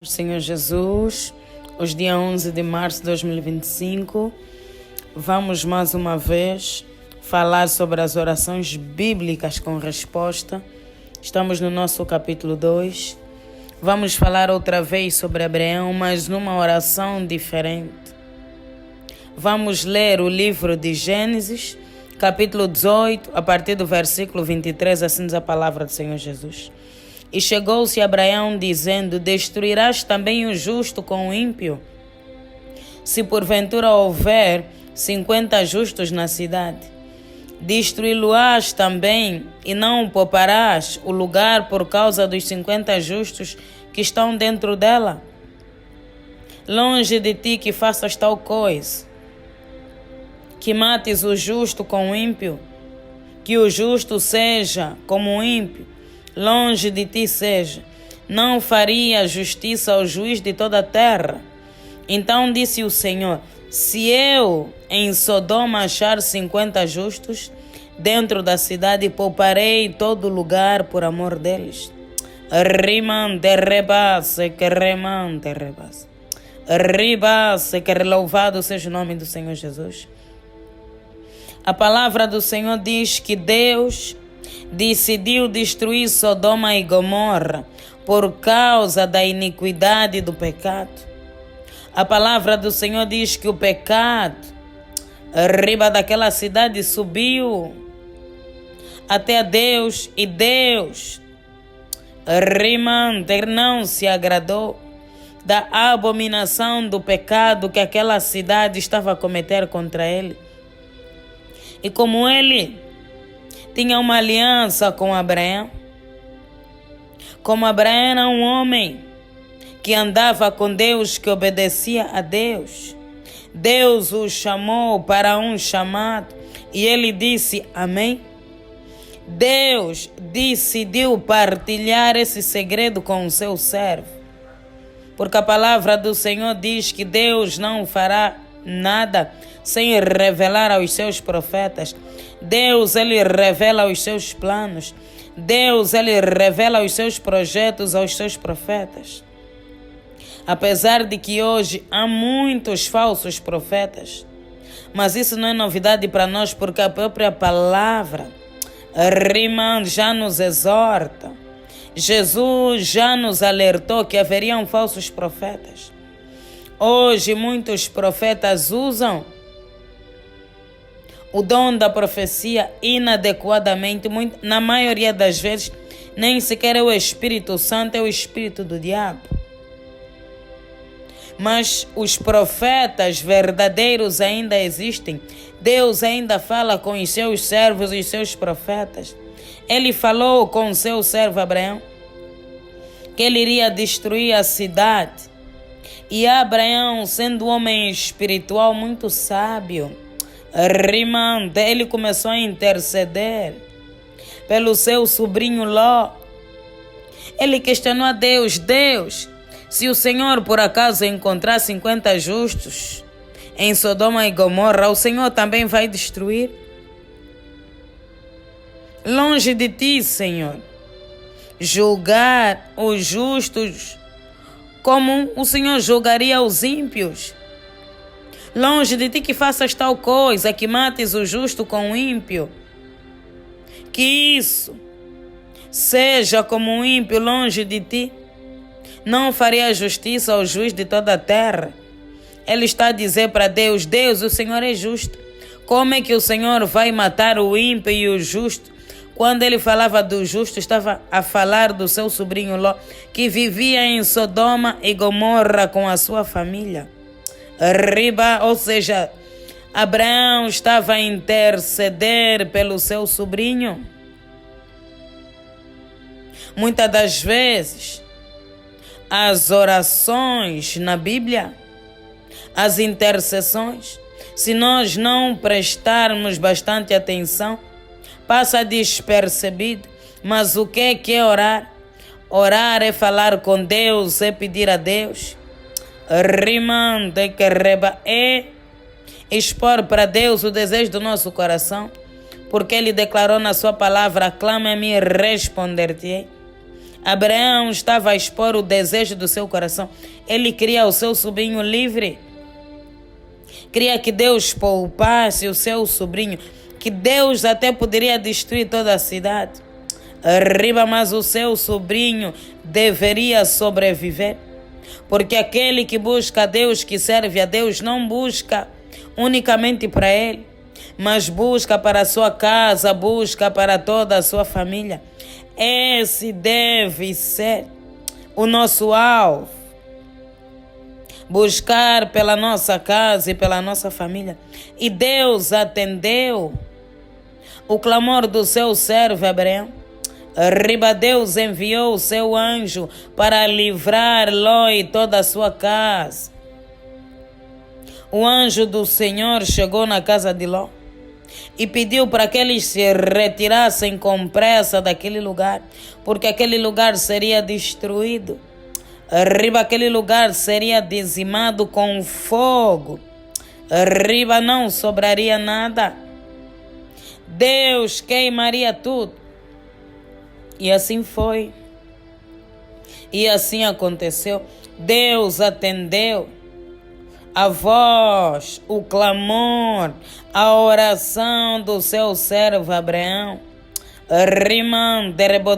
Senhor Jesus, hoje dia 11 de março de 2025, vamos mais uma vez falar sobre as orações bíblicas com resposta. Estamos no nosso capítulo 2. Vamos falar outra vez sobre Abraão, mas numa oração diferente. Vamos ler o livro de Gênesis, capítulo 18, a partir do versículo 23, assim diz a palavra do Senhor Jesus. E chegou-se Abraão dizendo: destruirás também o justo com o ímpio? Se porventura houver 50 justos na cidade, destruí-lo-ás também, e não pouparás o lugar por causa dos 50 justos que estão dentro dela? Longe de ti que faças tal coisa, que mates o justo com o ímpio, que o justo seja como o ímpio. Longe de ti seja, não faria justiça ao juiz de toda a terra. Então disse o Senhor: se eu em Sodoma achar 50 justos dentro da cidade, pouparei todo lugar por amor deles. Rimante rebase, que remante rebase. Ribase, que louvado seja o nome do Senhor Jesus. A palavra do Senhor diz que Deus decidiu destruir Sodoma e Gomorra por causa da iniquidade do pecado. A palavra do Senhor diz que o pecado arriba daquela cidade subiu até a Deus, e Deus não se agradou da abominação do pecado que aquela cidade estava a cometer contra ele. E como ele tinha uma aliança com Abraão, como Abraão era um homem que andava com Deus, que obedecia a Deus, Deus o chamou para um chamado e ele disse amém. Deus decidiu partilhar esse segredo com o seu servo, porque a palavra do Senhor diz que Deus não fará nada sem revelar aos seus profetas. Deus, ele revela os seus planos. Deus, ele revela os seus projetos aos seus profetas. Apesar de que hoje há muitos falsos profetas, mas isso não é novidade para nós, porque a própria palavra já nos exorta. Jesus já nos alertou que haveriam falsos profetas. Hoje muitos profetas usam o dom da profecia inadequadamente. Na maioria das vezes, nem sequer é o Espírito Santo, é o espírito do diabo. Mas os profetas verdadeiros ainda existem. Deus ainda fala com os seus servos e os seus profetas. Ele falou com o seu servo Abraão que ele iria destruir a cidade. E Abraão, sendo um homem espiritual muito sábio, ele começou a interceder pelo seu sobrinho Ló. Ele questionou a Deus: Deus, se o Senhor por acaso encontrar 50 justos em Sodoma e Gomorra, o Senhor também vai destruir? Longe de ti, Senhor, julgar os justos como o Senhor julgaria os ímpios. Longe de ti que faças tal coisa, que mates o justo com o ímpio. Que isso seja como um ímpio longe de ti. Não faria justiça ao juiz de toda a terra. Ele está a dizer para Deus: Deus, o Senhor é justo. Como é que o Senhor vai matar o ímpio e o justo? Quando ele falava do justo, estava a falar do seu sobrinho Ló, que vivia em Sodoma e Gomorra com a sua família. Ou seja, Abraão estava a interceder pelo seu sobrinho. Muitas das vezes, as orações na Bíblia, as intercessões, se nós não prestarmos bastante atenção, passa despercebido. Mas o que é orar? Orar é falar com Deus, é pedir a Deus. É expor para Deus o desejo do nosso coração, porque Ele declarou na sua palavra: clama a mim e responder-te-ei. Abraão estava a expor o desejo do seu coração. Ele queria o seu sobrinho livre. Queria que Deus poupasse o seu sobrinho. Que Deus até poderia destruir toda a cidade. Mas o seu sobrinho deveria sobreviver. Porque aquele que busca a Deus, que serve a Deus, não busca unicamente para ele, mas busca para a sua casa, busca para toda a sua família. Esse deve ser o nosso alvo. Buscar pela nossa casa e pela nossa família. E Deus atendeu o clamor do seu servo Abraão. Deus enviou o seu anjo para livrar Ló e toda a sua casa. O anjo do Senhor chegou na casa de Ló e pediu para que eles se retirassem com pressa daquele lugar, porque aquele lugar seria destruído. Aquele lugar seria dizimado com fogo. Não sobraria nada. Deus queimaria tudo. E assim foi. E assim aconteceu. Deus atendeu a voz, o clamor, a oração do seu servo Abraão.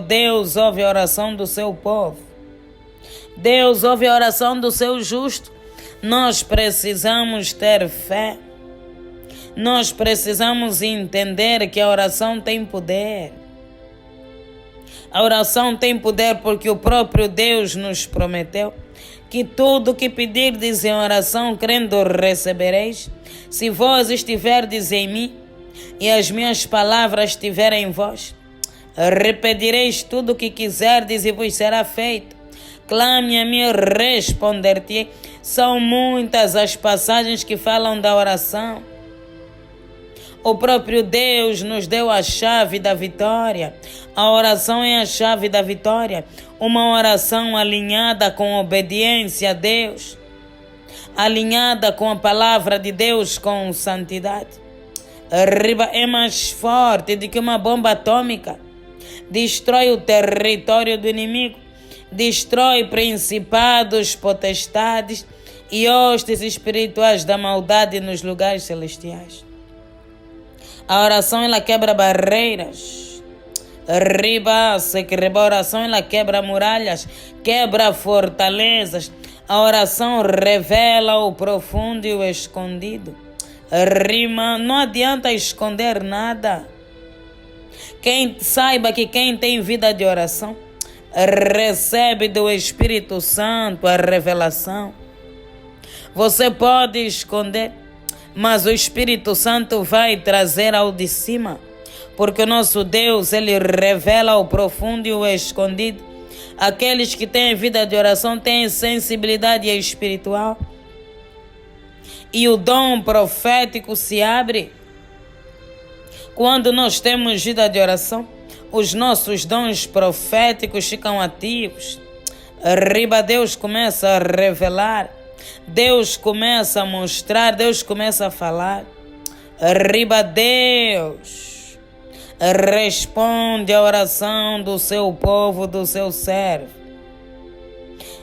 Deus ouve a oração do seu povo. Deus ouve a oração do seu justo. Nós precisamos ter fé. Nós precisamos entender que a oração tem poder. A oração tem poder porque o próprio Deus nos prometeu que tudo que pedirdes em oração, crendo, recebereis. Se vós estiverdes em mim e as minhas palavras estiverem em vós, repetireis tudo o que quiserdes e vos será feito. Clame a mim, responder-te. São muitas as passagens que falam da oração. O próprio Deus nos deu a chave da vitória. A oração é a chave da vitória. Uma oração alinhada com a obediência a Deus, alinhada com a palavra de Deus, com santidade. É mais forte do que uma bomba atômica. Destrói o território do inimigo. Destrói principados, potestades e hostes espirituais da maldade nos lugares celestiais. A oração, ela quebra barreiras. A oração, ela quebra muralhas, quebra fortalezas. A oração revela o profundo e o escondido. Não adianta esconder nada. Saiba que quem tem vida de oração recebe do Espírito Santo a revelação. Você pode esconder, mas o Espírito Santo vai trazer ao de cima, porque o nosso Deus, ele revela o profundo e o escondido. Aqueles que têm vida de oração têm sensibilidade espiritual e o dom profético se abre. Quando nós temos vida de oração, os nossos dons proféticos ficam ativos. Deus começa a revelar, Deus começa a mostrar, Deus começa a falar. Deus responde à oração do seu povo, do seu servo.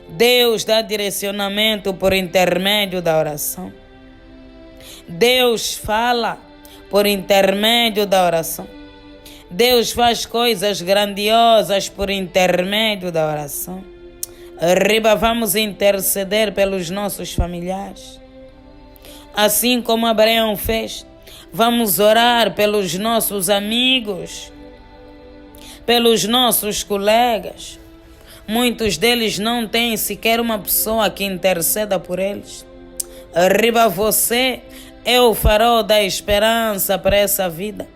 Deus dá direcionamento por intermédio da oração. Deus fala por intermédio da oração. Deus faz coisas grandiosas por intermédio da oração. Vamos interceder pelos nossos familiares. Assim como Abraão fez, vamos orar pelos nossos amigos, pelos nossos colegas. Muitos deles não têm sequer uma pessoa que interceda por eles. Você é o farol da esperança para essa vida,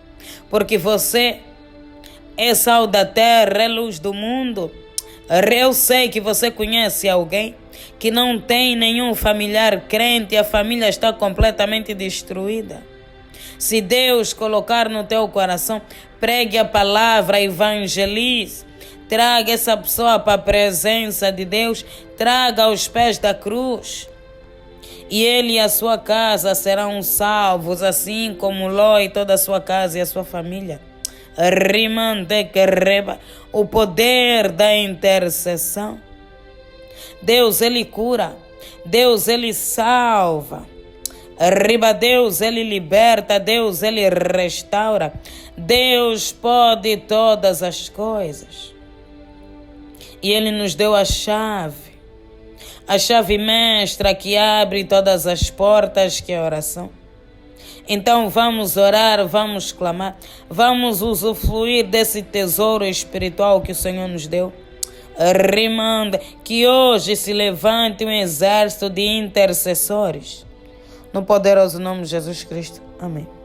porque você é sal da terra, é luz do mundo. Eu sei que você conhece alguém que não tem nenhum familiar crente e a família está completamente destruída. Se Deus colocar no teu coração, pregue a palavra, evangelize, traga essa pessoa para a presença de Deus, traga aos pés da cruz. E ele e a sua casa serão salvos, assim como Ló e toda a sua casa e a sua família. rimande que reba, o poder da intercessão. Deus, Ele cura. Deus, Ele salva. Riba, Deus, Ele liberta. Deus, Ele restaura. Deus pode todas as coisas. E Ele nos deu a chave mestra que abre todas as portas, que é a oração. Então vamos orar, vamos clamar, vamos usufruir desse tesouro espiritual que o Senhor nos deu. Rimando, que hoje se levante um exército de intercessores. No poderoso nome de Jesus Cristo. Amém.